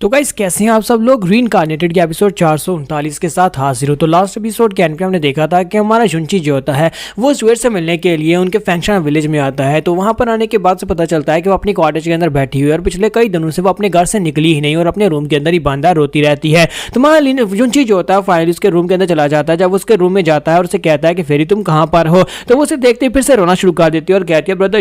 तो गाइस कैसे हैं आप सब लोग। रीइंकार्नेटेड के एपिसोड 439 के साथ हाजिर हो। तो लास्ट एपिसोड के एंड पे हमने देखा था कि हमारा जुंची जो होता है वो सुएर से मिलने के लिए उनके फैंक्शन विलेज में आता है। तो वहां पर आने के बाद से पता चलता है कि वो अपनी कॉटेज के अंदर बैठी हुई है और पिछले कई दिनों से वो अपने घर से निकली ही नहीं और अपने रूम के अंदर ही बांधा रोती रहती है। तो हमारा जुंची जो होता है फाइनली उसके रूम के अंदर चला जाता है। जब उसके रूम में जाता है और उसे कहता है कि फेरी तुम कहाँ पर हो, तो वो उसे देखते ही फिर से रोना शुरू कर देती है और कहती है ब्रदर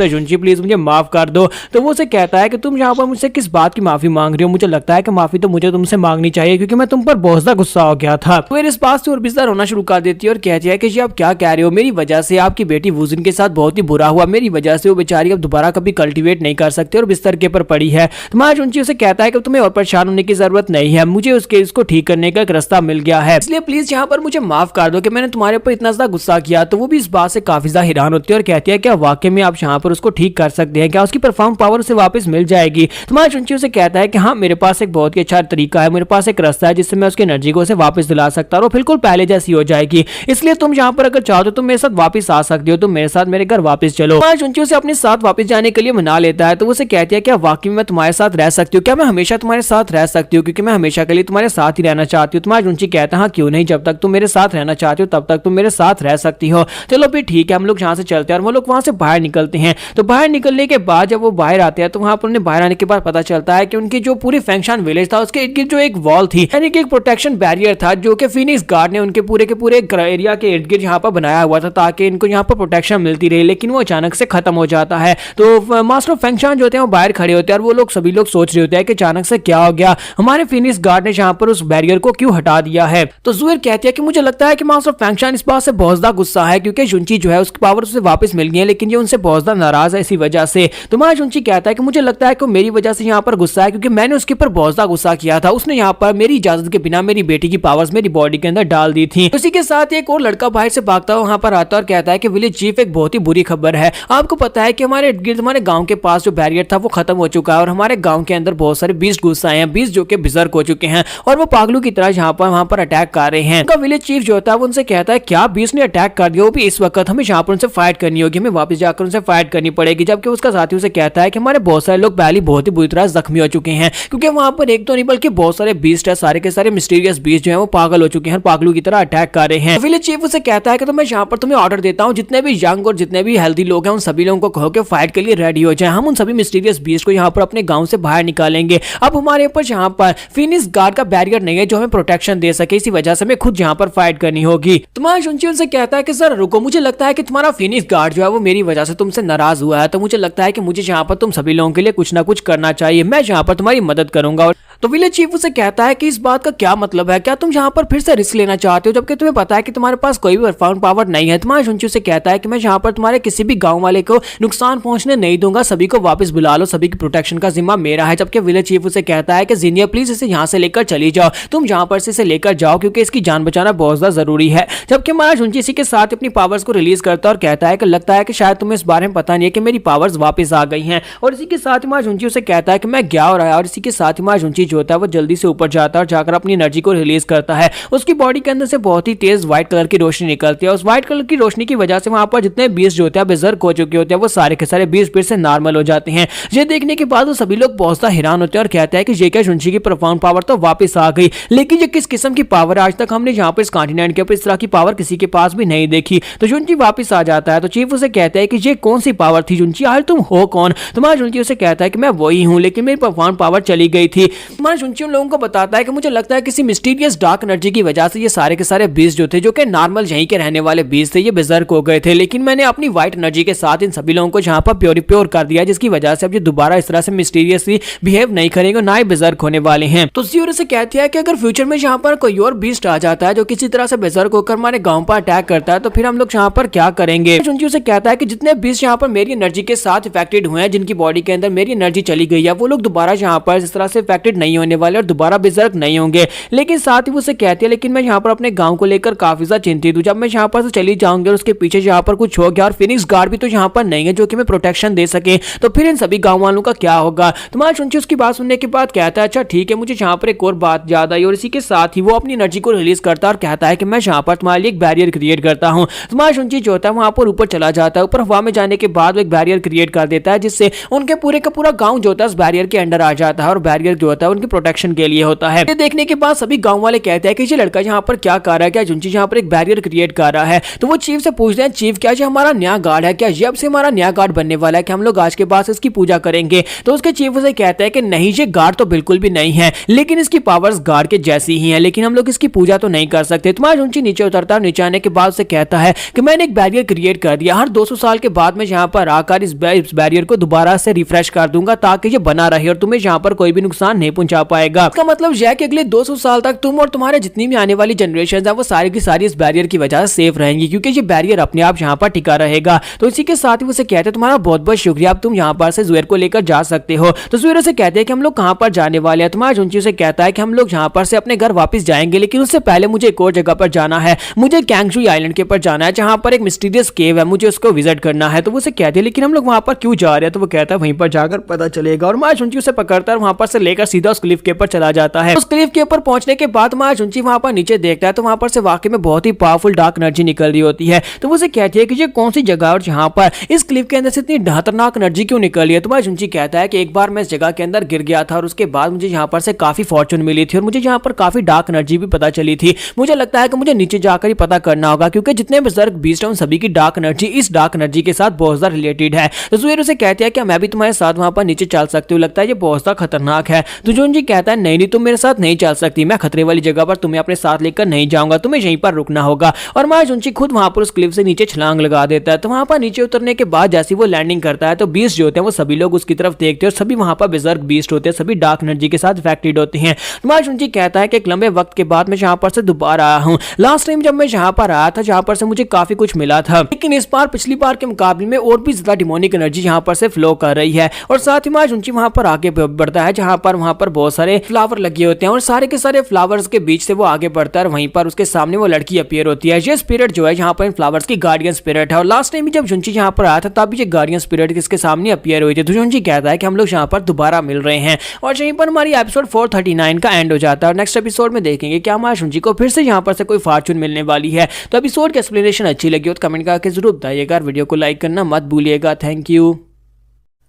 जुंची प्लीज मुझे माफ कर दो। तो वो उसे कहता है कि तुम यहाँ पर मुझसे किस बात की माफी मांग रही हो, मुझे लगता है कि माफी तो मुझे तुमसे मांगनी चाहिए क्योंकि मैं तुम पर बहुत ज्यादा गुस्सा हो गया था। फिर इस बात से और भी ज्यादा रोना शुरू कर देती है और कहती है कि जी आप क्या कह रहे हो, मेरी वजह से आपकी बेटी वुजिन के साथ बहुत ही बुरा हुआ, मेरी वजह से वो बेचारी अब दोबारा कभी कल्टीवेट नहीं कर सकती और बिस्तर के ऊपर पड़ी है। तुम्हारा जुंची उसे कहता है कि तुम्हें और परेशान होने की जरूरत नहीं है, मुझे उसके इसको ठीक करने का एक रास्ता मिल गया है, इसलिए प्लीज यहाँ पर मुझे माफ कर दो कि मैंने तुम्हारे ऊपर इतना ज्यादा गुस्सा किया। तो वो भी इस बात से काफी ज्यादा हैरान होती है और कहती है क्या वाकई में आप यहाँ पर उसको ठीक कर सकते हैं, क्या उसकी परफॉर्म पावर उसे वापस मिल जाएगी। तुम्हारा जुंची उसे कहता है कि हाँ मेरे पास एक बहुत ही अच्छा तरीका है, मेरे पास एक रास्ता है जिससे मैं उसकी एनर्जी को उसे वापस दिला सकता हूँ और बिल्कुल पहले जैसी हो जाएगी, इसलिए तुम यहाँ पर अगर चाहो तो तुम मेरे साथ वापस आ सकते हो, तुम मेरे साथ मेरे घर वापस चलो। जुंची उसे अपने साथ वापस जाने के लिए मना लेता है। तो उसे कहती है क्या वाकई में मैं तुम्हारे साथ रह सकती हूँ, क्या मैं हमेशा तुम्हारे साथ रह सकती हूँ, क्योंकि मैं हमेशा के लिए तुम्हारे साथ ही रहना चाहती हूँ। तुम्हारा जुंची कहता है हाँ क्यों नहीं, जब तक तुम मेरे साथ रहना चाहती हो तब तक तुम मेरे साथ रह सकती हो। चलो फिर ठीक है, हम लोग यहाँ से चलते हैं और वो लोग वहां से बाहर निकलते हैं। तो बाहर निकलने के बाद जब वो बाहर आते हैं तो वहां पर उन्हें बाहर आने के बाद पता चलता है कि उनकी जो पूरी फैंक्शन विलेज था उसके इर्द गिर्द जो एक वॉल थी, यानी कि एक प्रोटेक्शन बैरियर था जो कि फिनिक्स गार्ड ने उनके पूरे के पूरे एरिया के इर्द गिर्द यहाँ पर बनाया हुआ था ताकि इनको यहाँ पर प्रोटेक्शन मिलती रहे, लेकिन वो अचानक से खत्म हो जाता है। तो मास्टर ऑफ फैंक्शन जो होते हैं वो बाहर खड़े होते हैं और वो लोग सभी लोग सोच रहे होते हैं कि अचानक से क्या हो गया, हमारे फिनिक्स गार्ड ने यहाँ पर उस बैरियर को क्यों हटा दिया है। तो जुएर कहती है कि मुझे लगता है कि मास्टर ऑफ फैंक्शन इस बात से बहुत ज्यादा गुस्सा है क्योंकि जुंची जो है उसकी पावर उसे वापस मिल गई है, लेकिन ये उनसे बहुत ज्यादा नाराज है इसी वजह से। तो हमारा जुंची कहता है कि मुझे लगता है कि मेरी वजह से यहाँ पर गुस्सा है क्योंकि मैंने उसके ऊपर बहुत ज्यादा गुस्सा किया था, उसने यहाँ पर मेरी इजाजत के बिना मेरी बेटी की पावर्स मेरी बॉडी के अंदर डाल दी थी। उसी के साथ एक और लड़का बाहर से भागता हुआ वहां पर आता और कहता है कि विलेज चीफ एक बहुत ही बुरी खबर है, आपको पता है कि हमारे गिर्द हमारे गांव के पास जो बैरियर था वो खत्म हो चुका है और हमारे गांव के अंदर बहुत सारे बीस्ट घुस आए हैं, बीस्ट जो कि बिजर्क हो चुके हैं और वो पागलों की तरह यहाँ पर वहां पर अटैक कर रहे हैं। उनका विलेज चीफ जो होता है वो उनसे कहता है क्या बीस्ट ने अटैक कर दिया, वो भी इस वक्त हमें यहाँ पर उनसे फाइट करनी होगी, हमें वापस जाकर उनसे फाइट करनी पड़ेगी। जबकि उसका साथी उसे कहता है कि हमारे बहुत सारे लोग पहले बहुत ही बुरी तरह जख्मी हो चुके हैं क्योंकि वहां पर एक तो नहीं बल्कि बहुत सारे बीस्ट है, सारे के सारे मिस्टीरियस बीस्ट जो है वो पागल हो चुके हैं, पागलों की तरह अटैक कर रहे हैं। विलेज चीफ उसे कहता है कि तो मैं यहाँ पर तुम्हें ऑर्डर देता हूँ जितने भी यंग और जितने भी हेल्दी लोग हैं उन सभी लोगों को कहो कि फाइट के लिए रेडी हो जाए, हम उन सभी मिस्टीरियस बीस्ट को यहाँ पर अपने गांव से बाहर निकालेंगे। अब हमारे ऊपर यहाँ पर फिनिक्स गार्ड का बैरियर नहीं है जो हमें प्रोटेक्शन दे सके, इसी वजह से हमें खुद यहाँ पर फाइट करनी होगी। तुम्हारा जुंची उनसे कहता है कि सर रुको, मुझे लगता है कि तुम्हारा फिनिक्स गार्ड जो है वो मेरी वजह से तुमसे नाराज हुआ है, तो मुझे लगता है कि मुझे यहाँ पर तुम सभी लोगों के लिए कुछ ना कुछ करना चाहिए, मैं यहाँ पर तुम्हारी मदद करूंगा। तो विलेज चीफ उसे कहता है कि इस बात का क्या मतलब है, क्या तुम यहाँ पर फिर से रिस्क लेना चाहते हो जबकि तुम्हें पता है कि तुम्हारे पास कोई भी परफॉर्म पावर नहीं है। तुम्हारा जुंची उसे कहता है कि मैं यहाँ पर तुम्हारे किसी भी गांव वाले को नुकसान पहुंचने नहीं दूंगा, सभी को वापस बुला लो, सभी की प्रोटेक्शन का जिम्मा मेरा है। जबकि विलेज चीफ उसे कहता है कि जीनियर प्लीज इसे यहाँ से लेकर चली जाओ, तुम यहाँ पर से इसे लेकर जाओ क्योंकि इसकी जान बचाना बहुत ज्यादा जरूरी है। जबकि हमारा जुंची इसी के साथ अपनी पावर्स को रिलीज करता है और कहता है कि लगता है कि शायद तुम्हें इस बारे में पता नहीं है कि मेरी पावर्स वापस आ गई हैं। और इसी के साथ हमारा जुंची उसे कहता है कि मैं क्या हो रहा है, और इसी के साथ हमारा जुंची जो होता है वो जल्दी से ऊपर जाता है और जाकर अपनी एनर्जी को रिलीज करता है। उसकी बॉडी के अंदर से बहुत ही तेज व्हाइट कलर की रोशनी निकलती है। उस व्हाइट कलर की रोशनी की वजह से वहां पर जितने बीस्ट जो होते हैं बेजर्क हो चुके होते हैं वो सारे के सारे बीस्ट फिर से नॉर्मल हो जाते हैं। ये देखने के बाद वो सभी लोग बहुत सा हैरान होते हैं और कहते हैं कि ये क्या जुंची की परफॉर्म पावर तो वापस आ गई, लेकिन ये किस किस्म की पावर, आज तक हमने यहाँ पर इस कॉन्टिनेंट के ऊपर इस तरह की पावर किसी के पास भी नहीं देखी। तो जुंची वापस आ जाता है। तो चीफ उसे कहता है कि ये कौन सी पावर थी जुंची, आज तुम हो कौन। तुम्हारा जुंची उसे कहता है कि मैं वही हूँ लेकिन मेरी परफॉर्म पावर चली गई थी। तुम्हारा जुंची उन लोगों को बताता है कि मुझे लगता है किसी मिस्टीरियस डार्क एनर्जी की वजह से ये सारे के सारे बीस्ट जो थे जो कि नॉर्मल यहीं के रहने वाले बीस्ट थे ये बेजर्क हो गए थे, लेकिन मैंने अपनी व्हाइट एनर्जी के साथ इन सभी लोगों को यहाँ पर प्योर कर दिया जिसकी वजह से अब ये दोबारा इस तरह से मिस्टीरियसली बिहेव नहीं करेंगे, ना ही बेजर्क होने वाले हैं। तो जुएर से कहती है कि अगर फ्यूचर में यहाँ पर कोई और बीस्ट आ जाता है जो किसी तरह से बेजर्क होकर हमारे गांव पर अटैक करता है तो फिर हम लोग यहाँ पर क्या करेंगे। जुंची उसे कहता है कि जितने बीस्ट यहाँ पर मेरी एनर्जी के साथ इफेक्टेड हुए हैं, जिनकी बॉडी के अंदर मेरी एनर्जी चली गई है, वो लोग दोबारा यहाँ पर इस तरह से इफेक्टेड नहीं होने वाले और दोबारा बेजर्क नहीं होंगे। लेकिन साथ ही वो उसे कहती है लेकिन मैं यहाँ पर अपने गांव को लेकर काफी ज्यादा चिंतित हूँ, जब मैं यहाँ पर से चली जाऊंगी और उसके पीछे यहाँ पर कुछ हो गया और फिनिक्स गार्ड भी तो यहाँ पर नहीं है जो कि मैं प्रोटेक्शन दे सके, तो फिर इन सभी गांव वालों का क्या होगा। तुम्हारा जुंची उसकी बात सुनने के बाद कहता है अच्छा ठीक है, मुझे यहाँ पर एक और बात याद आई। और इसी के साथ ही वो अपनी एनर्जी को रिलीज करता है और कहता है कि मैं यहाँ पर तुम्हारे लिए एक बैरियर क्रिएट करता हूँ। तुम्हारा जुंची जो होता है वहां पर ऊपर चला जाता है, ऊपर हवा में जाने के बाद वो एक बैरियर क्रिएट कर देता है जिससे उनके पूरे का पूरा गांव जो होता है उस बैरियर के अंडर आ जाता है और बैरियर जो होता है वो उनके प्रोटेक्शन के लिए होता है। ये देखने के बाद सभी गांव वाले कहते हैं कि ये लड़का यहाँ पर क्या कर रहा है, क्या जुंची यहाँ पर एक बैरियर क्रिएट कर रहा है। तो वो चीफ से पूछते हैं, चीफ क्या ये हमारा नया गार्ड है, क्या ये अब से हमारा नया गार्ड बनने वाला है, कि हम लोग आज के बाद इसकी पूजा करेंगे। तो उसके चीफ उसे कहता है कि नहीं, ये गार्ड तो बिल्कुल भी नहीं है, लेकिन इसकी पावर्स गार्ड के जैसी ही है, लेकिन हम लोग इसकी पूजा तो नहीं कर सकते। तुम्हारा जुंची नीचे उतरता है, नीचे आने के बाद उसे कहता है कि मैंने एक बैरियर क्रिएट कर दिया, हर 200 साल के बाद मैं यहाँ पर आकर इस बैरियर को दोबारा से रिफ्रेश कर दूंगा ताकि ये बना रहे और तुम्हें यहाँ पर कोई भी नुकसान नहीं पहुंचा पाएगा। इसका मतलब यह है कि अगले 200 साल तक तुम और तुम्हारे जितनी भी आने वाली जनरेशन है वो सारी की सारी इस बैरियर की वजह से सेफ रहेंगी, क्योंकि ये बैरियर अपने आप यहाँ पर टिका रहेगा। तो इसी के साथ ही उसे कहते हैं तुम्हारा बहुत बहुत शुक्रिया, अब तुम यहाँ पर से जुएर को लेकर जा सकते हो। तो जुएर उसे कहते हैं कि हम लोग कहाँ पर जाने वाले हैं। तुम्हारा जुंची उसे कहता है कि हम लोग यहाँ पर से अपने घर वापस जाएंगे, लेकिन उससे पहले मुझे एक और जगह पर जाना है, मुझे कैंगशुई आइलैंड के ऊपर जाना है जहाँ पर एक मिस्टीरियस केव है, मुझे उसको विजिट करना है। तो वो उसे कहते हैं लेकिन हम लोग वहाँ पर क्यों जा रहे हैं। तो वो कहता है वहीं पर जाकर पता चलेगा। और माया जुंची उसे पकड़ता है, वहाँ पर से लेकर सीधा उस क्लिफ के ऊपर चला जाता है। उस क्लिफ के ऊपर पहुंचने के बाद माया जुंची वहाँ पर नीचे देखता है तो वहाँ पर से वाकई में बहुत ही पावरफुल डार्क एनर्जी निकल रही होती है। तो वो उसे कहती है कि ये कौन सी जगह और जहाँ पर इस क्लिफ के अंदर से इतनी खतरनाक एनर्जी क्यों निकल रही है। तो माया जुंची कहता है कि एक बार मैं इस जगह के अंदर गिर गया था और उसके बाद मुझे यहाँ पर से काफी फॉर्चून मिली थी और मुझे यहाँ पर काफी डार्क एनर्जी भी पता चली थी। मुझे लगता है कि मुझे नीचे जाकर ही पता करना होगा, क्योंकि जितने बज़र्ग बीस्ट हैं उन सभी की डार्क एनर्जी इस डार्क एनर्जी के साथ बहुत ज्यादा रिलेटेड है। तो जुएर उसे कहते हैं कि मैं भी तुम्हारे साथ वहां पर नीचे चल सकती हूँ, लगता है ये बहुत ज्यादा खतरनाक है। तो जुंची कहता है नहीं तुम मेरे साथ नहीं चल सकती, मैं खतरे वाली जगह पर तुम्हें अपने साथ लेकर नहीं जाऊंगा, तुम्हें यहीं पर रुकना होगा। और माया जुंची खुद वहां पर उस क्लिफ से नीचे छलांग लगा देता है। तो वहां पर नीचे उतरने के बाद जैसे वो लैंडिंग करता है तो बीस्ट जो होते हैं वो सभी लोग उसकी तरफ देखते हैं और सभी वहां पर बज़र्ग बीस्ट होते हैं, सभी डार्क एनर्जी के साथ इफेक्टेड होते हैं। माया जुंची कहता है कि एक लंबे वक्त के बाद मैं यहाँ पर से दोबारा आया हूँ। लास्ट टाइम जब मैं यहाँ पर आया था जहाँ पर से मुझे काफी कुछ मिला था, लेकिन इस बार पिछली बार के मुकाबले में और भी ज्यादा डिमोनिक एनर्जी यहाँ पर से फ्लो कर रही है। और साथ ही माया जुंची वहां पर आगे बढ़ता है जहां पर वहां पर बहुत सारे फ्लावर लगे होते हैं और सारे के सारे फ्लावर्स के बीच से वो आगे बढ़ता है और वहीं पर उसके सामने वो लड़की अपीयर होती है। ये स्पिरिट जो है यहाँ पर इन फ्लावर्स की गार्डियन स्पिरिट है। और लास्ट टाइम जब जुंची यहाँ पर आया था तब भी ये गार्डियन स्पिरिट इसके सामने अपीयर हुई थी। तो जुंची कहता है कि हम लोग यहाँ पर दोबारा मिल रहे हैं और यहीं पर हमारी एपिसोड 439 का एंड हो जाता है। और नेक्स्ट एपिसोड में देखेंगे कि हमारे जुंची को फिर से यहाँ पर से कोई फॉर्चून मिलने वाली है। तो एपिसोड की एक्सप्लेनेशन अच्छी लगी हो तो कमेंट करके जरूर बताइएगा, वीडियो को लाइक करना मत भूलिएगा। Thank you.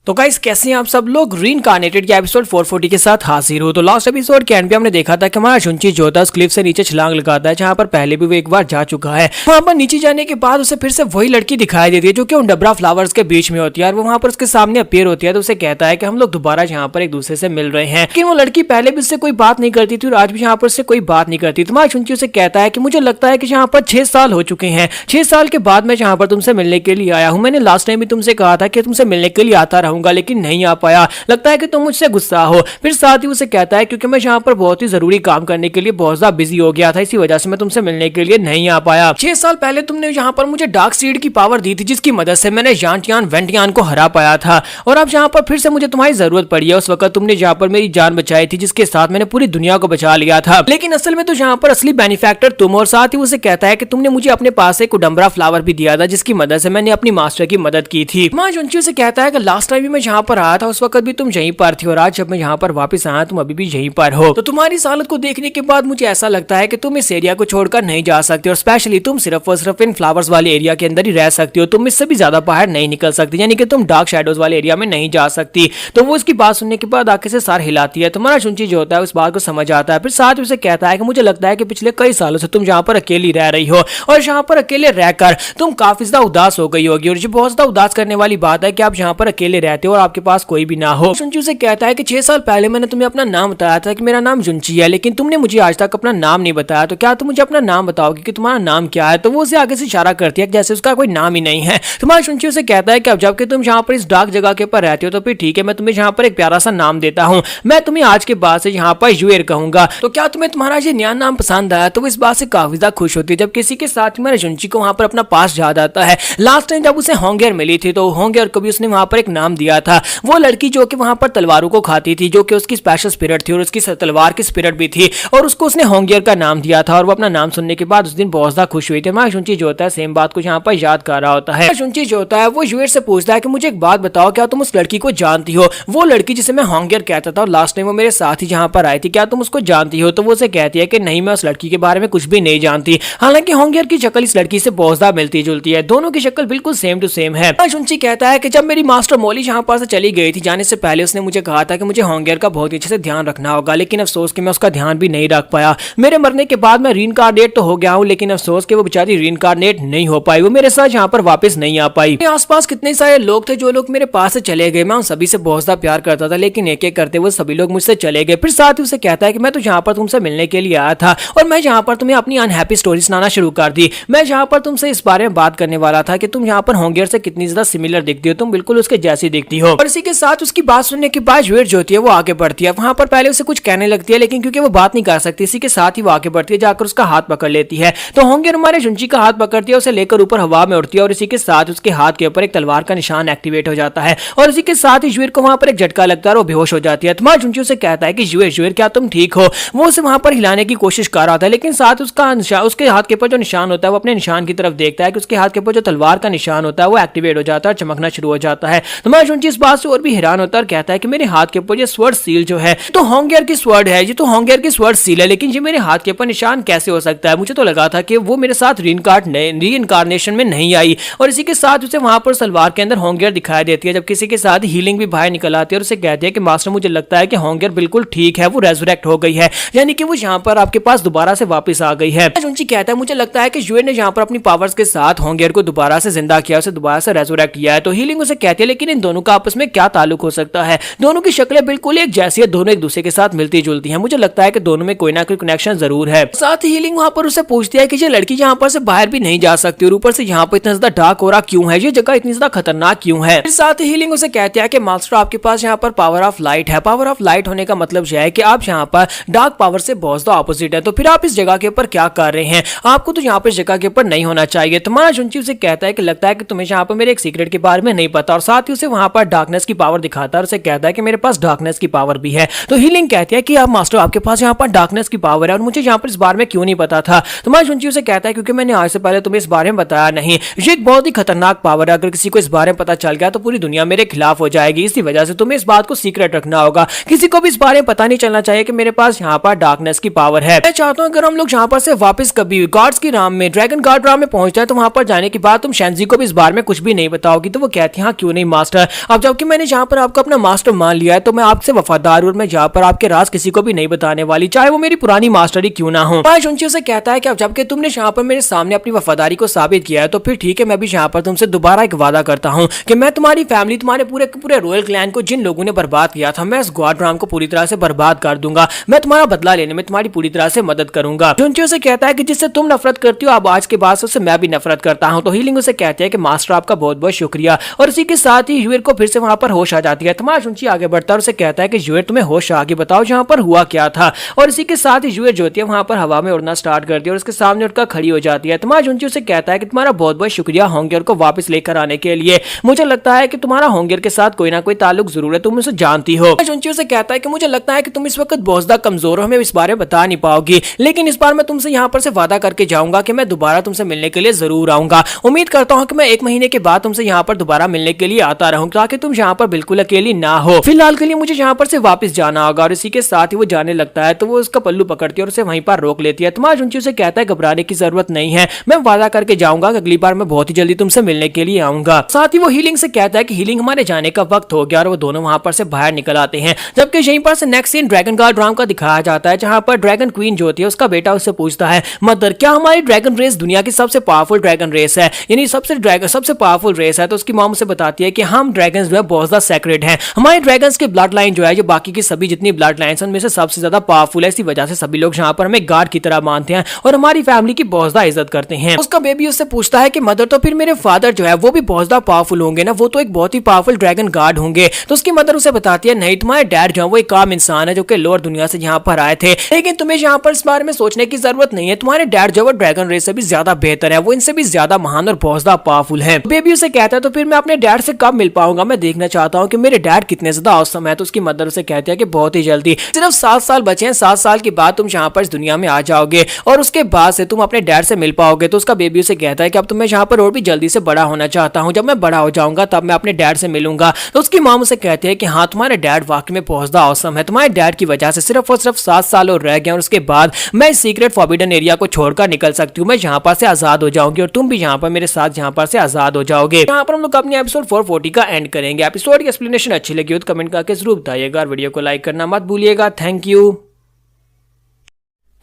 तो गाइस कैसे हैं आप सब लोग, रीइंकार्नेटेड के एपिसोड 440 के साथ हाजिर हो। तो लास्ट एपिसोड के एंड पे हमने देखा था कि हमारा जुंची जो था उस क्लिफ से नीचे छलांग लगाता है जहां पर पहले भी वो एक बार जा चुका है। वहां पर नीचे जाने के बाद उसे फिर से वही लड़की दिखाई देती है जो कि उन डबरा फ्लावर्स के बीच में होती है और वो वहां पर उसके सामने अपीयर होती है। तो उसे कहता है कि हम लोग दोबारा यहाँ पर एक दूसरे से मिल रहे हैं, लेकिन वो लड़की पहले भी उससे कोई बात नहीं करती थी और आज भी यहाँ पर उससे कोई बात नहीं करती। तुम्हारा जुंची उसे कहता है कि मुझे लगता है कि यहाँ पर 6 साल हो चुके हैं, 6 साल के बाद मैं यहाँ पर तुमसे मिलने के लिए आया हूँ। मैंने लास्ट टाइम भी तुमसे कहा था कि तुमसे मिलने के लिए आता रहूंगा, लेकिन नहीं पाया, लगता है कि तुम मुझसे गुस्सा हो। फिर साथ ही उसे कहता है क्योंकि मैं यहाँ पर बहुत ही जरूरी काम करने के लिए बहुत ज्यादा बिजी हो गया था, इसी वजह से मैं तुमसे मिलने के लिए नहीं आ पाया। 6 साल पहले तुमने यहाँ पर मुझे डार्क सीड की पावर दी थी जिसकी मदद से मैंने यांटियान वेंटियान को हरा पाया था और अब यहाँ पर फिर से मुझे तुम्हारी जरूरत पड़ी है। उस वक्त तुमने यहाँ पर मेरी जान बचाई थी जिसके साथ मैंने पूरी दुनिया को बचा लिया था, लेकिन असल में तो यहाँ पर असली बेनिफैक्टर तुम। और साथ ही उसे कहता है कि तुमने मुझे अपने पास एक उडम्बरा फ्लावर भी दिया था जिसकी मदद से मैंने अपनी मास्टर की मदद की थी। मां जुंची से कहता है कि लास्ट टाइम भी मैं यहाँ पर आया था उस वक्त भी तुम यहीं पर थी और आज जब मैं यहाँ पर वापस आया तुम अभी भी यहीं पर हो। तो तुम्हारी इस हालत को देखने के बाद मुझे ऐसा लगता है कि तुम इस एरिया को छोड़कर नहीं जा सकते और स्पेशली तुम सिर्फ और सिर्फ इन फ्लावर्स वाले एरिया के अंदर ही रह सकती हो, तुम इससे भी ज्यादा बाहर नहीं निकल सकती, यानी कि तुम डार्क शैडोज वाले एरिया में नहीं जा सकती। तो वो इसकी बात सुनने के बाद आंखें से सर हिलाती है। तुम्हारा जुंची जो होता है उस बात को समझ आता है। फिर साथ उसे कहता है कि मुझे लगता है कि पिछले कई सालों से तुम यहाँ पर अकेली रह रही हो और यहाँ पर अकेले रहकर तुम काफी ज्यादा उदास हो गई होगी और ये बहुत ज्यादा उदास करने वाली बात है कि आप यहाँ पर अकेले रहते हो और आपके पास कोई भी ना हो। जुंची उसे कहता है कि 6 साल पहले मैंने तुम्हें अपना नाम बताया था कि मेरा नाम जुंची है, लेकिन तुमने मुझे आज तक अपना नाम नहीं बताया, तो क्या तुम मुझे अपना नाम बताओगे कि तुम्हारा नाम क्या है। तो वो उसे आगे से इशारा करती है जैसे उसका कोई नाम ही नहीं है। तुम्हारा जुंची उसे कहता है कि अब जबकि तुम यहाँ पर इस डार्क जगह के ऊपर रहते हो तो फिर ठीक है, मैं तुम्हें यहाँ पर एक प्यारा सा नाम देता हूँ, मैं तुम्हें आज के बाद से यहाँ पर जुएर कहूंगा। तो क्या तुम्हें तुम्हारा ये नया नाम पसंद आया। तो वो इस बात से काफी ज्यादा खुश होती है जब किसी के साथ मेरे जुंची को वहां पर अपना पास याद आता है। लास्ट टाइम जब उसे होंगेर मिली थी तो होंगेर को भी उसने वहां पर एक नाम दिया था, वो लड़की जो कि वहां पर तलवारों को खाती थी, जो कि उसकी स्पेशल स्पिरिट थी और उसकी तलवार की स्पिरिट भी थी और उसको उसने होंगियर का नाम दिया था और वो अपना नाम सुनने के बाद उस दिन बहुत ज्यादा खुश हुई थी। हमारा जुंची जो होता है सेम बात को यहाँ पर याद कर रहा होता है। जुंची जो होता है वो जुएर से पूछता है कि मुझे एक बात बताओ, क्या तुम उस लड़की को जानती हो, वो लड़की जिसे मैं होंगियर कहता था और लास्ट टाइम वो मेरे साथ ही यहाँ पर आई थी, क्या तुम उसको जानती हो। तो वो उसे कहती है कि नहीं, मैं उस लड़की के बारे में कुछ भी नहीं जानती। हालांकि होंगियर की शक्ल इस लड़की से बहुत ज्यादा मिलती जुलती है, दोनों की शक्ल बिल्कुल सेम टू सेम है। जुंची कहता है कि जब मेरी मास्टर मौली जहाँ पर से चली गई थी, जाने से पहले उसने मुझे कहा था कि मुझे होंगियर का बहुत अच्छे से ध्यान रखना होगा, लेकिन अफसोस कि मैं उसका ध्यान भी नहीं रख पाया। मेरे मरने के बाद मैं रीइंकार्नेट तो हो गया हूँ, लेकिन अफसोस कि वो बेचारी रीइंकार्नेट नहीं हो पाई, वो मेरे साथ यहाँ पर वापस नहीं आ पाई। मेरे आसपास कितने सारे लोग थे जो लोग मेरे पास से चले गए, मैं उन सभी से बहुत ज्यादा प्यार करता था, लेकिन एक एक करते वो सभी लोग मुझसे चले गए। फिर साथ ही उसे कहता है कि मैं तो यहाँ पर तुमसे मिलने के लिए आया था और मैं यहाँ पर तुम्हें अपनी अनहैप्पी स्टोरी सुनाना शुरू कर दी। मैं यहाँ पर तुमसे इस बारे में बात करने वाला था कि तुम यहाँ पर होंगियर से कितनी ज्यादा सिमिलर दिखती हो, तुम बिल्कुल उसके जैसी दिखती हो। और इसी के साथ उसकी बात सुनने के बाद ज्वेट जो होती है वो आगे बढ़ती है। वहां पर पहले उसे कुछ कहने लगती है, लेकिन क्योंकि वो बात नहीं कर सकती, इसी के साथ ही वो आगे बढ़ती है, जाकर उसका हाथ पकड़ लेती है। तो होंगियर हमारे जुंची का हाथ पकड़ती है, उसे लेकर ऊपर हवा में उड़ती है और इसी के साथ उसके हाथ के ऊपर एक तलवार का निशान एक्टिवेट हो जाता है और इसी के साथ ही ज्वेट को वहां पर एक झटका लगता है और वो बेहोश हो जाती है। तुम्हारा जुंची उसे कहता है कि ज्वेट क्या तुम ठीक हो? वो उसे वहां पर हिलाने की कोशिश कर रहा था, लेकिन साथ उसके हाथ के ऊपर जो निशान होता है वो अपने निशान की तरफ देखता है कि उसके हाथ के ऊपर जो तलवार का निशान होता है वो एक्टिवेट हो जाता है और चमकना शुरू हो जाता है। तुम्हारा जुंची इस बात से और भी हैरान होता है और कहता है कि मेरे हाथ के ऊपर ये स्वर्ड सील जो है तो होंगियर की स्वर्ड है, ये तो होंगियर की स्वर्ड सील है, लेकिन ये मेरे हाथ के ऊपर निशान कैसे हो सकता है? मुझे तो लगा था कि वो मेरे साथ रीइंकार्नेशन में नहीं आई। और इसी के साथ उसे वहां पर सलवार के अंदर होंगियर दिखाई देती है, जब किसी के साथ हीलिंग भी बाहर निकल आती है और उसे कहती है कि मास्टर मुझे लगता है कि होंगियर बिल्कुल ठीक है, वो रेजरेक्ट हो गई है, यानी कि वो यहाँ पर आपके पास दोबारा से वापस आ गई है। जुंची कहता है मुझे लगता है कि ज्वेट ने यहाँ पर अपनी पावर्स के साथ होंगियर को दोबारा से जिंदा किया, उसे दोबारा से रेजरेक्ट किया है। तो हीलिंग उसे कहती है लेकिन इन दोनों का आपस में क्या ताल्लुक हो सकता है? दोनों की शक्लें बिल्कुल एक जैसी है, दोनों एक दूसरे के साथ मिलती जुलती हैं, मुझे लगता है कि दोनों में कोई ना कोई कनेक्शन जरूर है। साथ ही हीलिंग वहां पर उसे पूछती है कि ये लड़की यहाँ पर से बाहर भी नहीं जा सकती और ऊपर से यहाँ पर इतना ज्यादा डार्क हो रहा क्यों है, ये जगह इतनी ज्यादा खतरनाक क्यों है? साथ ही हीलिंग उसे कहती है कि मास्टर आपके पास यहाँ पर पावर ऑफ लाइट है। पावर ऑफ लाइट होने का मतलब यह है कि आप यहाँ पर डार्क पावर से बहुत ज्यादा ऑपोजिट है, तो फिर आप इस जगह के ऊपर क्या कर रहे हैं? आपको तो यहाँ पर इस जगह के ऊपर नहीं होना चाहिए। तुम्हारा जुंची उसे कहता है कि लगता है कि तुम्हें यहाँ पर मेरे एक सीक्रेट के बारे में नहीं पता, और साथ ही उसे वहां पर डार्कनेस की पावर दिखाता है और उसे कहता है कि मेरे पास डार्कनेस की पावर भी है। तो हीलिंग कहती है कि आप मास्टर आपके पास यहाँ पर डार्कनेस की पावर है और मुझे यहाँ पर इस बारे में क्यों नहीं पता था? तुम्हारा जुंची उसे कहता है क्योंकि मैंने आज से पहले तुम्हें इस बारे में बताया नहीं, ये एक बहुत ही खतरनाक पावर है, अगर किसी को इस बारे में पता चल गया तो पूरी दुनिया मेरे खिलाफ हो जाएगी, इसी वजह से तुम्हें इस बात को सीक्रेट रखना होगा, किसी को भी इस बारे में पता नहीं चलना चाहिए कि मेरे पास यहाँ पर डार्कनेस की पावर है। मैं चाहता हूँ अगर हम लोग यहाँ पर से वापस कभी गॉड्स की राम में ड्रैगन गार्ड राम में पहुंच जाए तो वहां पर जाने के बाद तुम शेंजी को भी इस बारे में कुछ भी नहीं बताओगी। तो वो कहती है हाँ क्यों नहीं मास्टर, अब जबकि मैंने यहाँ पर आपको अपना मास्टर मान लिया है तो मैं आपसे वफादार हूं और मैं यहाँ पर आपके राज किसी को भी नहीं बताने वाली, चाहे वो मेरी पुरानी मास्टर ही क्यों ना हो। शुंची से कहता है कि अब जबकि तुमने यहाँ पर मेरे सामने अपनी वफादारी को साबित किया है तो फिर ठीक है, मैं भी यहाँ पर तुमसे दोबारा एक वादा करता हूँ कि मैं तुम्हारी फैमिली, तुम्हारे पूरे पूरे रॉयल क्लैन को जिन लोगों ने बर्बाद किया था, मैं इस गॉड राम को पूरी तरह से बर्बाद कर दूंगा, मैं तुम्हारा बदला लेने में तुम्हारी पूरी तरह से मदद करूंगा। शुंची से कहता है कि जिससे तुम नफरत करती हो अब आज के बाद उससे मैं भी नफरत करता हूँ। तो हीलिंग उसे कहते हैं कि मास्टर आपका बहुत बहुत शुक्रिया, और इसी के साथ ही ज्वेट को फिर से वहां पर होश आ जाती है। तुम्हारा शुंची आगे बढ़ता है और उसे कहता है कि ज्वेट तुम्हें होश आगे बताओ जहां पर हुआ क्या था, और इसी के साथ ही ज्वेट जो होती है वहां पर हवा में उड़ना स्टार्ट करती है और उसके सामने उठकर खड़ी हो जाती है। तुम्हारा शुंची उसे कहता है कि तुम्हारा बहुत बहुत शुक्रिया होंगियर को वापस लेकर आने के लिए, मुझे लगता है कि तुम्हारा होंगियर के साथ कोई ना कोई ताल्लुक जरूर है, तुम उसे जानती हो। शुंची उसे कहता है कि मुझे लगता है कि तुम इस वक्त बहुत ज्यादा कमजोर हो, हमें इस बारे में बता नहीं पाओगी, लेकिन इस बार मैं तुमसे यहाँ पर से वादा करके जाऊंगा कि मैं दोबारा तुमसे मिलने के लिए जरूर आऊंगा। उम्मीद करता हूँ कि मैं 1 महीने के बाद तुमसे यहाँ पर दोबारा मिलने के लिए आता रहूं ताकि तुम यहाँ पर बिल्कुल अकेली ना हो। फिलहाल के लिए मुझे यहाँ पर से वापस जाना होगा। और इसी के साथ ही वो जाने लगता है तो वो उसका पल्लू पकड़ती है और उसे वहीं पर रोक लेती है। तुम्हारा शुंची उसे कहता है घबराने की जरूरत नहीं है, मैं वादा करके जाऊंगा कि अगली बार मैं बहुत ही जल्दी तुमसे मिलने के लिए आऊंगा। साथ ही वो हीलिंग से कहता है कि हीलिंग हमारे जाने का वक्त हो गया, और वो दोनों वहां पर से बाहर निकल आते हैं। जबकि यहीं पर से next scene dragon guard Ram का दिखाया जाता है, जहां पर ड्रैगन क्वीन जो होती है उसका बेटा उससे पूछता है मदर क्या हमारी ड्रैगन रेस दुनिया की सबसे पावरफुल ड्रैगन रेस है, यानी सबसे पावरफुल रेस है? तो उसकी मॉम उसे बताती है कि हम ड्रैगन्स जो है बहुत ज्यादा सेक्रेट हैं, हमारे ड्रैगन्स की ब्लड लाइन जो है जो बाकी की सभी जितनी ब्लड लाइन्स उनमें से सबसे ज्यादा पावरफुल है, इसी वजह से सभी लोग यहाँ पर हमें गार्ड की तरह मानते हैं और हमारी फैमिली की बहुत ज्यादा इज्जत करते हैं। उसका बेबी उससे पूछता है कि मदर तो फिर मेरे फादर जो है वो भी बहुत ज्यादा पावरफुल होंगे ना, वो तो एक बहुत ही पावरफुल ड्रैगन गार्ड होंगे। तो उसकी मदर उसे बताती है नहीं, तुम्हारे डैड जो है वो एक आम इंसान है जो कि लोअर दुनिया से यहाँ पर आए थे, लेकिन तुम्हें यहाँ पर इस बारे में सोचने की जरूरत नहीं है, तुम्हारे डैड जो है ड्रैगन रेस से भी ज्यादा बेहतर है, वो इनसे भी ज्यादा महान और बहुत ज्यादा पावरफुल है। बेबी उसे कहता है तो फिर मैं अपने डैड से कब मिल पाऊंगा, मैं देखना चाहता हूँ कि मेरे डैड कितने ज्यादा औसम है। तो उसकी मदर उसे कहती है कि बहुत ही जल्दी, सिर्फ 7 साल बचे हैं, 7 साल के बाद तुम यहाँ पर इस दुनिया में आ जाओगे और उसके बाद से तुम अपने डैड से मिल पाओगे। तो उसका बेबी उसे कहता है कि अब तो मैं यहाँ पर और भी जल्दी से बड़ा होना चाहता हूँ, जब मैं बड़ा हो जाऊंगा तब मैं अपने डैड से मिलूंगा। तो उसकी मॉम उसे कहती है कि हाँ तुम्हारे डैड वाकई में बहुत ज्यादा औसम है, तुम्हारे डैड की वजह से सिर्फ और सिर्फ 7 साल और रह गए और उसके बाद मैं इस सीक्रेट फॉरबिडन एरिया को छोड़कर निकल सकती हूँ, मैं यहाँ पर से आजाद हो जाऊंगी और तुम भी यहाँ पर मेरे साथ यहाँ पर से आजाद हो जाओगे। यहाँ पर हम लोग अपने एपिसोड 440 का एंड करेंगे। एपिसोड की एक्सप्लेनेशन अच्छी लगी हो तो कमेंट करके जरूर बताइएगा और वीडियो को लाइक करना मत भूलिएगा। Thank you.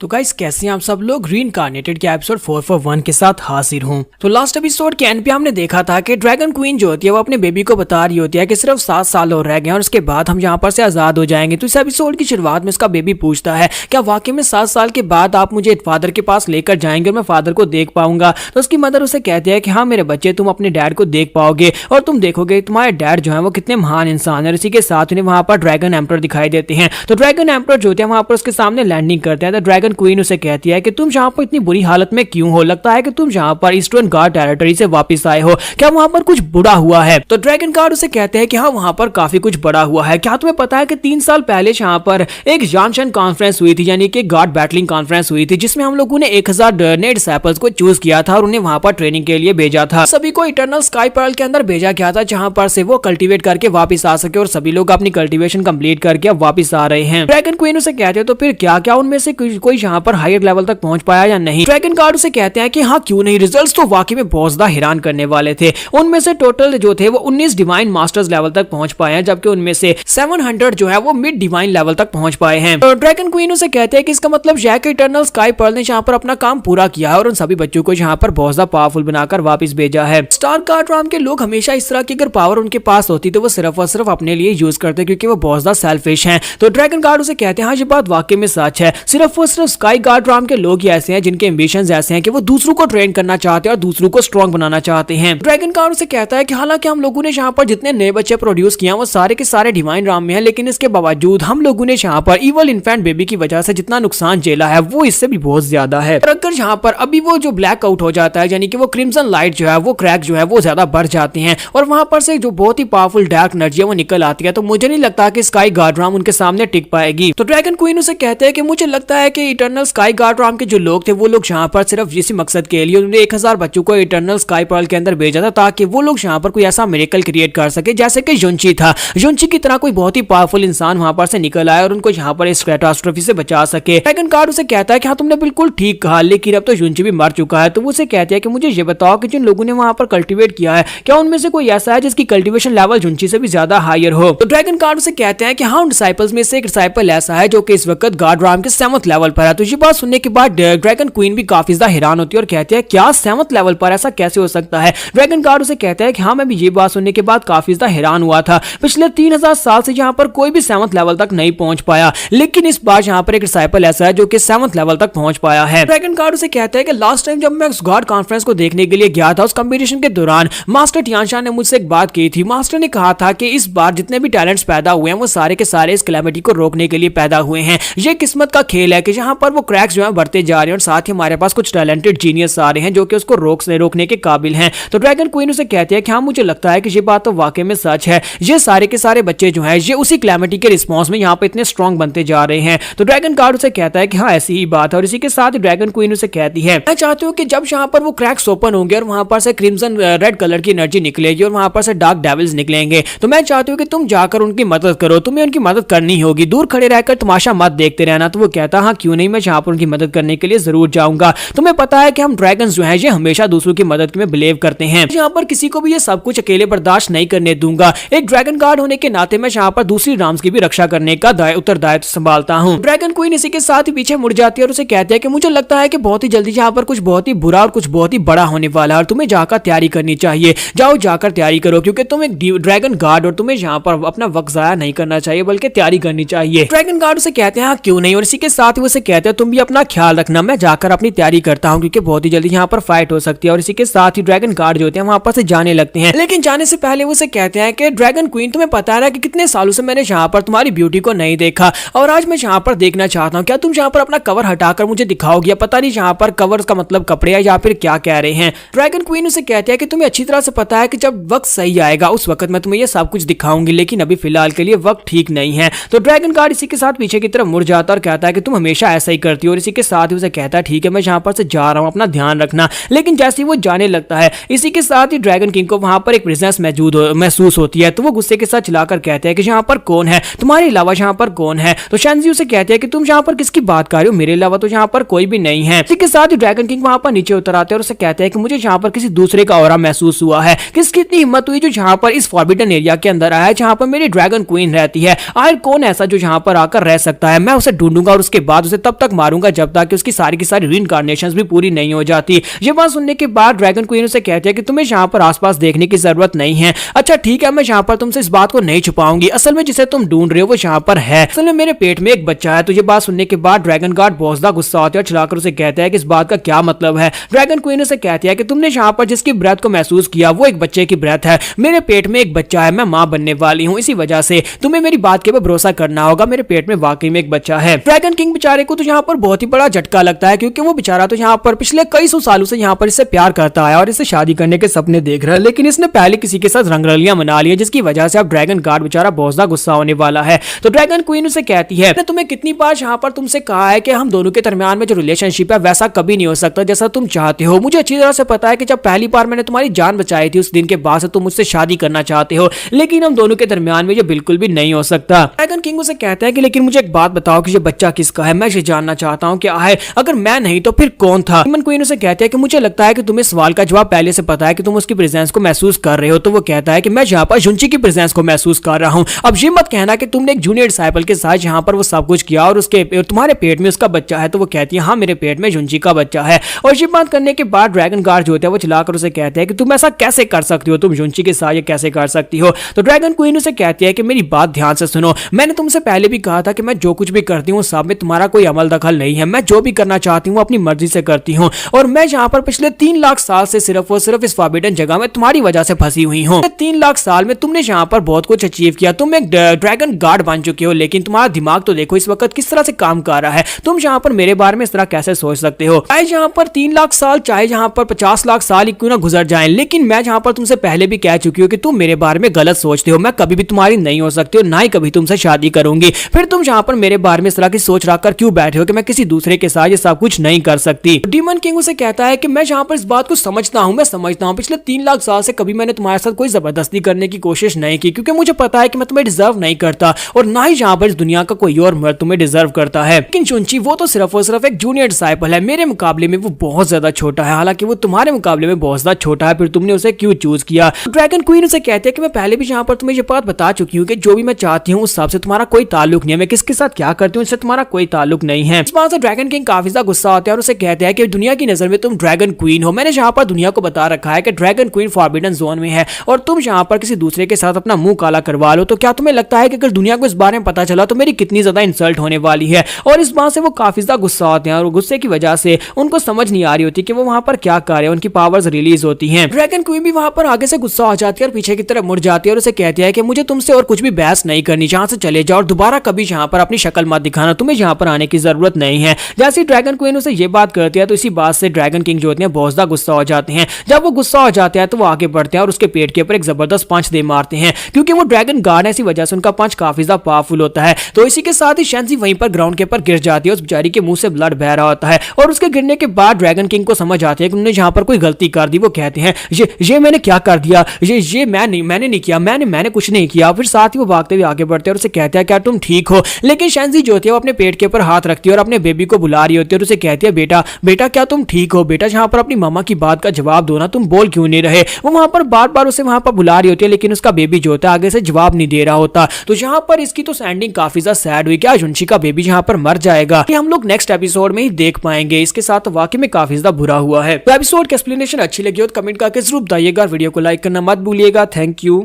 तो गाइस कैसे हैं आप सब लोग, रीइंकार्नेटेड के एपिसोड 441 के साथ हाजिर हूं। तो लास्ट एपिसोड के एंड पे हमने देखा था कि ड्रैगन क्वीन जो होती है वो अपने बेबी को बता रही होती है कि सिर्फ 7 साल और रह गए और उसके बाद हम यहाँ पर से आजाद हो जाएंगे। तो इस एपिसोड की शुरुआत में उसका बेबी पूछता है क्या वाकई में 7 साल के बाद आप मुझे फादर के पास लेकर जाएंगे और मैं फादर को देख पाऊंगा। तो उसकी मदर उसे कहती है कि हाँ मेरे बच्चे, तुम अपने डैड को देख पाओगे और तुम देखोगे तुम्हारे डैड जो है वो कितने महान इंसान है। इसी के साथ उन्हें वहां पर ड्रैगन एम्परर दिखाई देते हैं। तो ड्रैगन एम्परर जो होते हैं वहां पर उसके सामने लैंडिंग करते हैं। तो ड्रैगन क्वीन उसे कहती है कि तुम यहाँ पर इतनी बुरी हालत में क्यों हो, लगता है कि तुम यहाँ पर ईस्टर्न गार्ड टेरिटरी से वापस आए हो, क्या वहां पर कुछ बुरा हुआ है। तो ड्रैगन गार्ड उसे कहते हैं कि हाँ वहां पर काफी कुछ बड़ा हुआ है। क्या तुम्हें पता है कि 3 साल पहले यहाँ पर एक जानशन कॉन्फ्रेंस हुई थी, यानी कि गार्ड बैटलिंग कॉन्फ्रेंस हुई थी, जिसमें हम लोगों ने 1000 नए डिसिपल्स को चूज किया था और उन्हें वहां पर ट्रेनिंग के लिए भेजा था। सभी को इटर्नल स्काई पर्ल के अंदर भेजा गया था जहां पर से वो कल्टीवेट करके वापस आ सके और सभी लोग अपनी कल्टीवेशन कंप्लीट करके अब वापस आ रहे हैं। ड्रैगन क्वीन उसे कहते हैं तो फिर क्या क्या उनमें से कोई यहाँ पर हायर लेवल तक पहुंच पाया या नहीं। ड्रैगन गार्ड उसे कहते हैं कि हाँ क्यों नहीं, रिजल्ट्स तो वाकई में बहुत ज्यादा हैरान करने वाले थे। उनमें से टोटल जो थे वो 19 डिवाइन मास्टर्स लेवल तक पहुंच पाए हैं, जबकि उनमें से 700 जो है वो मिड डिवाइन लेवल तक पहुंच पाए हैं। तो ड्रैगन क्वीन उसे कहते हैं कि इसका मतलब यह है कि इटर्नल स्काई पर्ल ने यहाँ पर अपना काम पूरा किया है और उन सभी बच्चों को यहाँ पर बहुत ज्यादा पावरफुल बनाकर वापस भेजा है। स्टार कार्ड के लोग हमेशा इस तरह की अगर पावर उनके पास होती तो वो सिर्फ और सिर्फ अपने लिए यूज करते क्योंकि वो बहुत ज्यादा सेल्फिश हैं। तो ड्रैगन गार्ड उसे कहते हैं हाँ ये बात वाकई में सच है, सिर्फ और सिर्फ स्काई गार्ड के लोग ही ऐसे हैं जिनके एम्बिशंस ऐसे हैं कि वो दूसरों को ट्रेन करना चाहते हैं और दूसरों को स्ट्रॉन्ग बनाना चाहते हैं। ड्रैगन गार्ड उसे कहता है कि हालांकि हम लोगों ने यहाँ पर जितने नए बच्चे प्रोड्यूस किए वो सारे के सारे डिवाइन राम में हैं, लेकिन इसके बावजूद हम लोगों ने यहाँ पर इवल इन्फेंट बेबी की वजह से जितना नुकसान झेला है वो इससे भी बहुत ज्यादा है। और अगर यहाँ पर अभी वो जो ब्लैक आउट हो जाता है, यानी कि वो क्रिम्सन लाइट जो है वो क्रैक जो है वो ज्यादा बढ़ जाते हैं और वहां पर से जो बहुत ही पावरफुल डार्क एनर्जी है वो निकल आती है, तो मुझे नहीं लगता कि स्काई गार्ड राम उनके सामने टिक पाएगी। तो ड्रैगन क्वीन उसे कहते हैं कि मुझे लगता है कि इटर्नल स्काई गार्ड राम के जो लोग थे वो लोग यहाँ पर सिर्फ इसी मकसद के लिए उन्होंने 1000 बच्चों को इटर्नल स्काई पर्ल के अंदर भेजा था ताकि वो लोग यहाँ पर कोई ऐसा मिरेकल क्रिएट कर सके जैसे कि युंची था। युंची की तरह कोई बहुत ही पावरफुल इंसान वहां पर से निकल आया और उनको यहाँ पर इस कैटास्ट्रोफी से बचा सके। ड्रैगन गार्ड उसे कहता है कि हाँ तुमने बिल्कुल ठीक कहा, लेकिन अब तो युंची भी मर चुका है। तो वो उसे कहते हैं कि मुझे ये बताओ कि जिन लोगों ने वहां पर कल्टीवेट किया है क्या उनमें से कोई ऐसा है जिसकी कल्टीवेशन लेवल युंची से भी ज्यादा हायर हो। तो ड्रैगन गार्ड उसे कहते हैं कि हाँ उन डिसाइपल्स में से एक डिसाइपल ऐसा है जो कि इस वक्त गार्ड राम के 7th लेवल पर है। तो ये बात सुनने के बाद ड्रैगन क्वीन भी काफी ज्यादा हैरान होती है और कहती है क्या 7th लेवल पर ऐसा कैसे हो सकता है। ड्रैगन गार्ड उसे कहता है कि हाँ मैं भी ये बात सुनने के बाद काफी ज्यादा हैरान हुआ था, पिछले 3000 साल से यहाँ पर कोई भी 7th लेवल तक नहीं पहुंच पाया, लेकिन इस बार यहाँ पर एक डिसाइपल ऐसा है जो कि 7th लेवल तक पहुंच पाया है। ड्रैगन गार्ड उसे कहता है कि लास्ट टाइम जब मैं उस गार्ड कॉन्फ्रेंस को देखने के लिए गया था उस कंपटीशन के दौरान मास्टर टियानशान ने मुझसे एक बात की थी। मास्टर ने कहा था कि इस बार जितने भी टैलेंट्स पैदा हुए हैं वो सारे के सारे इस कैलेमिटी को रोकने के लिए पैदा हुए हैं। ये किस्मत का खेल है कि यहाँ पर वो क्रैक्स जो है बढ़ते जा रहे हैं और साथ ही हमारे पास कुछ टैलेंटेड जीनियस आ रहे हैं जो कि उसको रोकने के काबिल हैं। तो ड्रैगन क्वीन उसे कहती है कि हाँ मुझे लगता है कि ये बात तो वाकई में सच है, ये सारे के सारे बच्चे जो हैं ये उसी कैलेमिटी के रिस्पॉन्स में यहाँ पे इतने स्ट्रॉन्ग बनते जा रहे हैं। तो ड्रैगन गार्ड उसे कहता है कि हाँ ऐसी ही बात है और इसी के साथ ड्रैगन क्वीन उसे कहती है मैं चाहती हूँ कि जब यहाँ पर वो क्रैक्स ओपन होंगे और वहां पर से क्रिम्सन रेड कलर की एनर्जी निकलेगी और वहां पर से डार्क डेविल्स निकलेंगे, तो मैं चाहती हूँ कि तुम जाकर उनकी मदद करो, तुम्हें उनकी मदद करनी होगी, दूर खड़े रहकर तमाशा मत देखते रहना। तो वो कहता हाँ क्यों नहीं, मैं यहाँ पर उनकी मदद करने के लिए जरूर जाऊंगा। तुम्हें पता है कि हम ड्रैगन जो है ये हमेशा दूसरों की मदद में बिलीव करते हैं, यहाँ पर किसी को भी ये सब कुछ अकेले बर्दाश्त नहीं करने दूंगा। एक ड्रैगन गार्ड होने के नाते मैं यहाँ पर दूसरी राम्स की भी रक्षा करने का उत्तरदायित्व संभालता हूँ। ड्रैगन क्वीन इसी के साथ ही पीछे मुड़ जाती है और उसे कहती है कि मुझे लगता है कि बहुत ही जल्दी यहाँ पर कुछ बहुत ही बुरा और कुछ बहुत ही बड़ा होने वाला है और तुम्हें जाकर तैयारी करनी चाहिए। जाओ जाकर तैयारी करो क्योंकि तुम एक ड्रैगन गार्ड और तुम्हें यहाँ पर अपना वक्त जाया नहीं करना चाहिए बल्कि तैयारी करनी चाहिए। ड्रैगन गार्ड उसे कहते हैं हाँ क्यों नहीं, और इसी के साथ ही उसे कहते हैं तुम भी अपना ख्याल रखना, मैं जाकर अपनी तैयारी करता हूँ क्योंकि बहुत ही जल्दी यहाँ पर फाइट हो सकती है। और इसी के साथ ही ड्रैगन गार्ड जो होते हैं वहां पर से जाने लगते हैं, लेकिन जाने से पहले वो कहते हैं कि ड्रैगन क्वीन तुम्हें पता है कि कितने सालों से मैंने यहाँ पर तुम्हारी ब्यूटी को नहीं देखा और आज मैं यहाँ पर देखना चाहता हूँ, क्या तुम यहाँ पर अपना कवर हटाकर मुझे दिखाओगे? पता नहीं यहाँ पर कवर का मतलब कपड़े या फिर क्या कह रहे हैं। ड्रैगन क्वीन उसे कहते हैं कि तुम्हें अच्छी तरह से पता है कि जब वक्त सही आएगा उस वक्त मैं तुम्हें ये सब कुछ दिखाऊंगी, लेकिन अभी फिलहाल के लिए वक्त ठीक नहीं है। तो ड्रैगन गार्ड इसी के साथ पीछे की तरफ मुड़ जाता और कहता है कि तुम हमेशा ऐसा ही करती है और इसी के साथ ही उसे कहता है ठीक है मैं यहाँ पर से जा रहा हूँ, अपना ध्यान रखना। लेकिन जैसे ही वो जाने लगता है इसी के साथ ही ड्रैगन किंग को वहां पर एक प्रेजेंस महसूस होती है। तो वो गुस्से के साथ चिल्लाकर कहते हैं कि यहाँ पर कौन है, तुम्हारे अलावा यहाँ पर कौन है। तो शैनजी उसे कहते हैं कि तुम यहाँ पर किसकी बात कर रहे हो, मेरे अलावा तो यहाँ पर कोई भी नहीं है। इसी के साथ ही ड्रैगन किंग वहां पर नीचे उतर आते हैं और उसे कहते हैं कि मुझे यहाँ पर किसी दूसरे का ऑरा महसूस हुआ है, किसकी इतनी हिम्मत हुई जो यहाँ पर इस फॉरबिडन एरिया के अंदर आया है जहाँ पर मेरी ड्रैगन क्वीन रहती है। आखिर कौन ऐसा जो यहाँ पर आकर रह सकता है, मैं उसे ढूंढूंगा और उसके बाद उसे तब तक मारूंगा जब तक कि उसकी सारी की सारी रीइंकार्नेशंस भी पूरी नहीं हो जाती। ये बात सुनने के बाद ड्रैगन क्वीन उसे कहती है कि तुम्हें यहाँ पर आसपास देखने की जरूरत नहीं है। अच्छा ठीक है, मैं यहाँ पर तुमसे इस बात को नहीं छुपाऊंगी, असल में जिसे तुम ढूंढ रहे हो वो यहाँ पर है, असल में मेरे पेट में एक बच्चा है। तो ये बात सुनने के बाद ड्रैगन गार्ड बहुत ज्यादा गुस्सा होता है और चिल्लाकर उसे कहता है कि इस बात का क्या मतलब है। ड्रैगन क्वीन उसे कहती है कि तुमने यहाँ पर जिसकी ब्रेथ को महसूस किया वो एक बच्चे की ब्रेथ है, मेरे पेट में एक बच्चा है, मैं मां बनने वाली हूँ, इसी वजह से तुम्हें मेरी बात के ऊपर भरोसा करना होगा, मेरे पेट में वाकई में एक बच्चा है। ड्रैगन किंग बेचारे को तो यहाँ पर बहुत ही बड़ा झटका लगता है क्योंकि वो बेचारा तो यहाँ पर पिछले कई सौ सालों से यहाँ पर इससे प्यार करता है और इससे शादी करने के सपने देख रहा है, लेकिन इसने पहले किसी के साथ रंगरलियां मना ली है जिसकी वजह से अब ड्रैगन गार्ड बेचारा बहुत ज्यादा गुस्सा होने वाला है। तो ड्रैगन क्वीन उसे कहती है मैं तुम्हें कितनी बार यहाँ पर तुमसे कहा है कि हम दोनों के दरमियान में जो रिलेशनशिप है वैसा कभी नहीं हो सकता जैसा तुम चाहते हो। मुझे अच्छी तरह से पता है कि जब पहली बार मैंने तुम्हारी जान बचाई थी उस दिन के बाद से तुम मुझसे शादी करना चाहते हो, लेकिन हम दोनों के दरमियान में ये बिल्कुल भी नहीं हो सकता। ड्रैगन किंग उसे कहता है कि लेकिन मुझे एक बात बताओ कि ये बच्चा किसका है, मैं ये जानना चाहता हूँ कि आए अगर मैं नहीं तो फिर कौन था। डेमन क्वीन उसे कहती है कि मुझे लगता है कि तुम्हें सवाल का जवाब पहले से पता है कि तुम उसकी प्रेजेंस को महसूस कर रहे हो। तो वो कहता है कि मैं यहाँ पर जुंची की प्रेजेंस को महसूस कर रहा हूँ। अब ये मत कहना कि तुमने एक जूनियर डिसाइपल के साथ यहाँ पर वो सब कुछ किया और उसके तुम्हारे पेट में उसका बच्चा है। तो वो कहती है हाँ मेरे पेट में जुंची का बच्चा है। और ये बात करने के बाद ड्रैगन गार्ड जो होता है वो चिल्लाकर उसे कहते हैं कि तुम ऐसा कैसे कर सकती हो, तुम जुंची के साथ ये कैसे कर सकती हो। तो ड्रैगन क्वीन उसे कहती है कि मेरी बात ध्यान से सुनो, मैंने तुमसे पहले भी कहा था कि मैं जो कुछ भी करती हूँ सब में तुम्हारा कोई अमल दखल नहीं है, मैं जो भी करना चाहती हूँ अपनी मर्जी से करती हूँ और मैं यहाँ पर पिछले 3 लाख साल से सिर्फ और सिर्फ इस फॉरबिडन जगह में तुम्हारी वजह से फंसी हुई हूँ। 3 लाख साल में तुमने यहाँ पर बहुत कुछ अचीव किया, तुम एक ड्रैगन गार्ड बन चुके हो, लेकिन तुम्हारा दिमाग तो देखो इस वक्त किस तरह से काम कर रहा है। तुम यहाँ पर मेरे बारे में इस तरह कैसे सोच सकते हो। चाहे यहाँ पर 3 लाख साल चाहे यहाँ पर 50 लाख साल ही क्यों ना गुजर जाए, लेकिन मैं यहाँ पर तुमसे पहले भी कह चुकी हूँ कि तुम मेरे बारे में गलत सोचते हो, मैं कभी भी तुम्हारी नहीं हो सकती और ना ही कभी तुमसे शादी करूंगी। फिर तुम यहाँ पर मेरे बारे में इस तरह की सोच रखकर क्यों बैठे हो कि मैं किसी दूसरे के साथ ये सब कुछ नहीं कर सकती। डीमन किंग उसे कहता है कि मैं यहाँ पर इस बात को समझता हूँ, मैं समझता हूँ पिछले 3 लाख साल से कभी मैंने तुम्हारे साथ कोई जबरदस्ती करने की कोशिश नहीं की क्योंकि मुझे पता है कि मैं तुम्हें डिजर्व नहीं करता और ना ही यहाँ पर इस दुनिया का कोई और मर्द तुम्हें डिजर्व करता है। लेकिन चुंची वो तो सिर्फ और सिर्फ एक जूनियर डिसाइपल है, मेरे मुकाबले में वो बहुत ज्यादा छोटा है, हालांकि वो तुम्हारे मुकाबले में बहुत ज्यादा छोटा है, फिर तुमने उसे क्यों चूज किया। ड्रैगन क्वीन उसे कहते हैं कि मैं पहले भी यहाँ पर तुम्हें ये बात बता चुकी हूँ कि जो भी मैं चाहती हूँ उस हिसाब से तुम्हारा कोई ताल्लुक नहीं है, मैं किसके साथ क्या करती हूँ इससे तुम्हारा कोई ताल्लुक नहीं है। इस बात से ड्रैगन किंग काफी ज्यादा गुस्सा होता है और उसे कहते हैं कि दुनिया की नजर में तुम ड्रैगन क्वीन हो, मैंने यहाँ पर दुनिया को बता रखा है कि ड्रैगन क्वीन फॉरबिडन जोन में है और तुम यहाँ पर किसी दूसरे के साथ अपना मुंह काला करवा लो तो क्या तुम्हें लगता है कि अगर दुनिया को इस बारे में पता चला तो मेरी कितनी ज्यादा इंसल्ट होने वाली है। और इस बात से वो काफी ज्यादा गुस्सा होते हैं और गुस्से की वजह से उनको समझ नहीं आ रही होती कि वो वहां पर क्या कर रहे हैं, उनकी पावर्स रिलीज होती हैं। ड्रैगन क्वीन भी वहां पर आगे से गुस्सा हो जाती है और पीछे की तरफ मुड़ जाती है और उसे कहती है कि मुझे तुमसे और कुछ भी बहस नहीं करनी, जहां से चले जाओ और दोबारा कभी यहाँ पर अपनी शक्ल मत दिखाना, तुम्हें यहाँ पर आने की जरूरत नहीं है। जैसे ड्रैगन क्वीन उसे ये बात करती है तो इसी बात से ड्रैगन किंग जो होते हैं बहुत ज्यादा गुस्सा हो जाते हैं। जब वो गुस्सा हो जाते हैं तो वो आगे बढ़ते हैं और उसके पेट के ऊपर एक जबरदस्त पंच दे मारते हैं क्योंकि वो ड्रैगन गार्ड है, इसी वजह से उनका पंच काफी ज्यादा पावरफुल होता है। तो इसी के साथ ही शैनजी वहीं पर ग्राउंड के ऊपर गिर जाती है, उस बेचारी के मुंह से ब्लड बह रहा होता है और उसके गिरने के बाद ड्रैगन किंग को समझ आती है कि उन्होंने यहाँ पर कोई गलती कर दी। वो कहते हैं ये मैंने क्या कर दिया, ये मैंने नहीं किया, मैंने कुछ नहीं किया। फिर साथ ही वो भागते हुए आगे बढ़ते हैं और उसे कहते हैं क्या तुम ठीक हो। लेकिन शैनजी जो होती है वो अपने पेट के ऊपर हाथ रखती है और अपने बेबी को बुला रही होती है और उसे कहती है बेटा क्या तुम ठीक हो, बेटा यहाँ पर अपनी मामा की बात का जवाब दो ना, तुम बोल क्यों नहीं रहे। वो वहां पर बार बार उसे वहां पर बुला रही होती है लेकिन उसका बेबी जो होता है आगे से जवाब नहीं दे रहा होता। तो यहाँ पर इसकी तो एंडिंग काफी ज्यादा सैड हुई, क्या जुंशी का बेबी यहाँ पर मर जाएगा, ये हम लोग नेक्स्ट एपिसोड में ही देख पाएंगे। इसके साथ वाकई में काफी ज्यादा बुरा हुआ है। तो एपिसोड की एक्सप्लेनेशन अच्छी लगी हो तो कमेंट करके जरूर बताइएगा, वीडियो को लाइक करना मत भूलिएगा। Thank you.